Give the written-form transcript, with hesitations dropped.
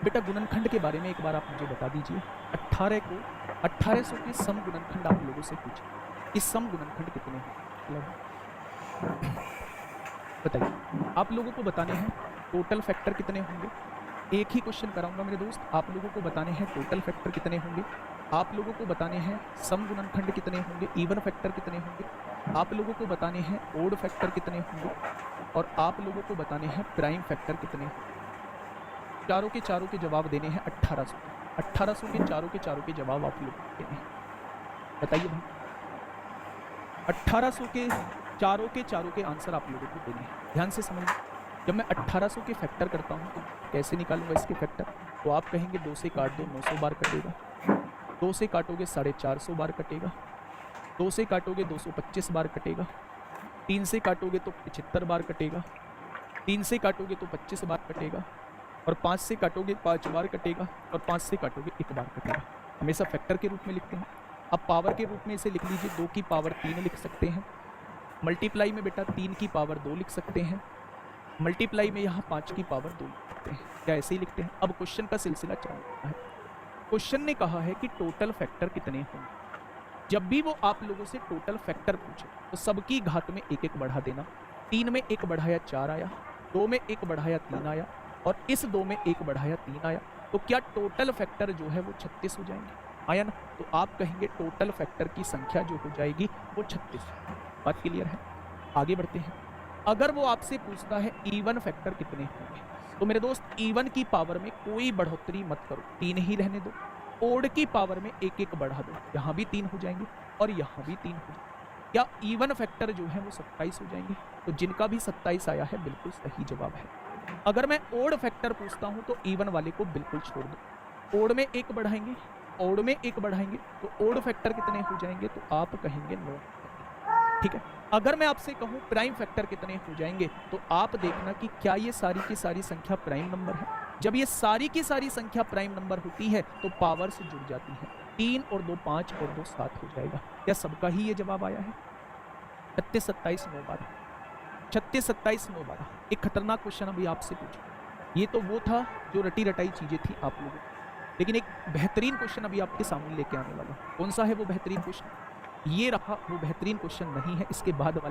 बेटा गुणनखंड के बारे में एक बार आप मुझे बता दीजिए। 1800 के सम गुणनखंड आप लोगों से पूछे, इस सम गुणनखंड कितने हैं बताइए। आप लोगों को बताने हैं टोटल फैक्टर कितने होंगे। एक ही क्वेश्चन कराऊंगा मेरे दोस्त, आप लोगों को बताने हैं टोटल फैक्टर कितने होंगे, आप लोगों को बताने हैं सम गुणनखंड कितने होंगे, इवन फैक्टर कितने होंगे, आप लोगों को बताने हैं ओड फैक्टर कितने होंगे, और आप लोगों को बताने हैं प्राइम फैक्टर कितने होंगे। चारों के जवाब देने हैं 1800 के चारों के जवाब आप लोग देने हैं। बताइए भाई, 1800 के चारों के आंसर आप लोगों को देने हैं। ध्यान से समझिए, जब मैं 1800 के फैक्टर करता हूँ तो कैसे निकालूंगा इसके फैक्टर, तो आप कहेंगे 2 से काट दो 900 बार कटेगा, 2 से काटोगे 450 बार कटेगा, 2 से काटोगे 225 बार कटेगा, 3 से काटोगे तो 75 बार कटेगा, 3 से काटोगे तो 25 बार कटेगा, और 5 से काटोगे 5 बार कटेगा, और 5 से काटोगे 1 बार कटेगा। हमेशा फैक्टर के रूप में लिखते हैं। अब पावर के रूप में इसे लिख लीजिए, 2 की पावर 3 लिख सकते हैं, मल्टीप्लाई में बेटा 3 की पावर 2 लिख सकते हैं, मल्टीप्लाई में यहाँ 5 की पावर 2 लिख सकते हैं। क्या ऐसे ही लिखते हैं। अब क्वेश्चन का सिलसिला चालू होता है। क्वेश्चन ने कहा है कि टोटल फैक्टर कितने होंगे। जब भी वो आप लोगों से टोटल फैक्टर पूछे तो सबकी घात में 1 बढ़ा देना। 3 में 1 बढ़ाया 4 आया, 2 में 1 बढ़ाया 3 आया, और इस 2 में 1 बढ़ाया 3 आया। तो क्या टोटल फैक्टर जो है वो 36 हो जाएंगे, आया ना। तो आप कहेंगे टोटल फैक्टर की संख्या जो हो जाएगी वो 36। बात क्लियर है। आगे बढ़ते हैं। अगर वो आपसे पूछता है इवन फैक्टर कितने होंगे, तो मेरे दोस्त इवन की पावर में कोई बढ़ोतरी मत करो, 3 ही रहने दो। ओड की पावर में 1 बढ़ा दो, यहाँ भी 3 हो जाएंगे और यहाँ भी 3 हो जाएंगे। क्या इवन फैक्टर जो है वो 27 हो जाएंगे। तो जिनका भी 27 आया है बिल्कुल सही जवाब है। अगर मैं ओड फैक्टर पूछता हूँ तो इवन वाले को बिल्कुल छोड़ दो। ओड में 1 बढ़ाएंगे, ओड में 1 बढ़ाएंगे तो ओड फैक्टर कितने हो जाएंगे, तो आप कहेंगे 9। ठीक है। अगर मैं आपसे कहूं प्राइम फैक्टर कितने हो जाएंगे, तो आप देखना कि क्या ये सारी की सारी संख्या प्राइम नंबर है। जब ये सारी की सारी संख्या प्राइम नंबर होती है तो पावर से जुड़ जाती है। 3 और 2 5 और 2 7 हो जाएगा। क्या सबका ही ये जवाब आया है। 36 27 9 12, 36 27 9 12। एक खतरनाक क्वेश्चन अभी आपसे पूछा। ये तो वो था जो रटी रटाई चीजें थी आप लोगों को, लेकिन एक बेहतरीन क्वेश्चन अभी आपके सामने लेके आने वाला। कौन सा है वो बेहतरीन क्वेश्चन। ये रहा वो बेहतरीन क्वेश्चन नहीं है, इसके बाद वाला